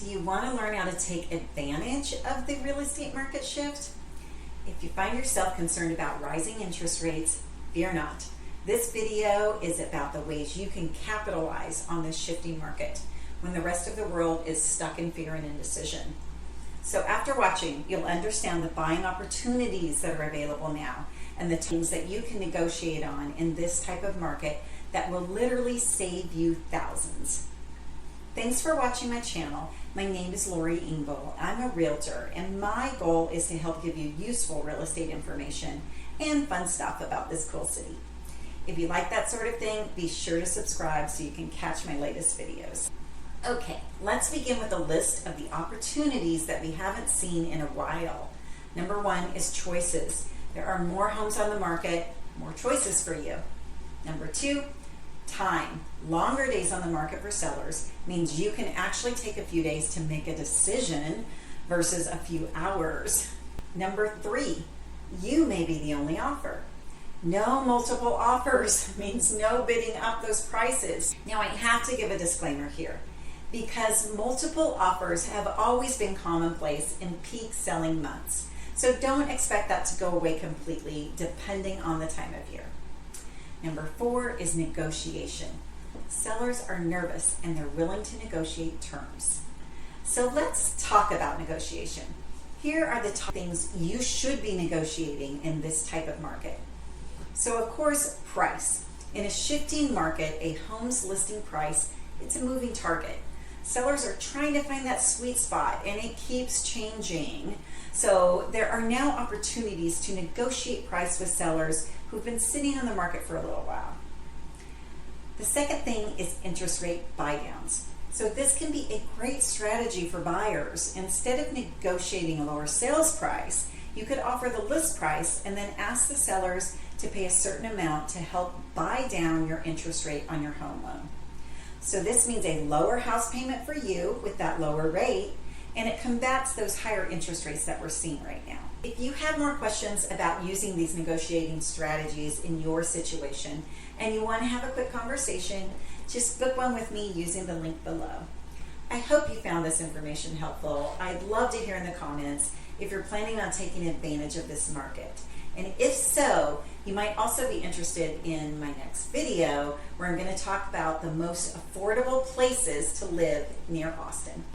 you want to learn how to take advantage of the real estate market shift? If you find yourself concerned about rising interest rates, fear not. This video is about the ways you can capitalize on this shifting market when the rest of the world is stuck in fear and indecision. So after watching, you'll understand the buying opportunities that are available now and the things that you can negotiate on in this type of market that will literally save you thousands. Thanks for watching my channel. My name is Lori Engvall. I'm a realtor, and my goal is to help give you useful real estate information and fun stuff about this cool city. If you like that sort of thing, be sure to subscribe so you can catch my latest videos. Okay, let's begin with a list of the opportunities that we haven't seen in a while. Number one is choices. There are more homes on the market, more choices for you. Number two, time. Longer days on the market for sellers means you can actually take a few days to make a decision versus a few hours. Number three, you may be the only offer. No multiple offers means no bidding up those prices. Now I have to give a disclaimer here because multiple offers have always been commonplace in peak selling months. So don't expect that to go away completely depending on the time of year. Number four is negotiation. Sellers are nervous and they're willing to negotiate terms. So let's talk about negotiation. Here are the top things you should be negotiating in this type of market. So of course, price. In a shifting market, a home's listing price, it's a moving target. Sellers are trying to find that sweet spot and it keeps changing. So there are now opportunities to negotiate price with sellers who've been sitting on the market for a little while. The second thing is interest rate buy-downs. So this can be a great strategy for buyers. Instead of negotiating a lower sales price, you could offer the list price and then ask the sellers to pay a certain amount to help buy down your interest rate on your home loan. So this means a lower house payment for you with that lower rate, and it combats those higher interest rates that we're seeing right now. If you have more questions about using these negotiating strategies in your situation and you want to have a quick conversation, just book one with me using the link below. I hope you found this information helpful. I'd love to hear in the comments if you're planning on taking advantage of this market. And if so, you might also be interested in my next video where I'm going to talk about the most affordable places to live near Austin.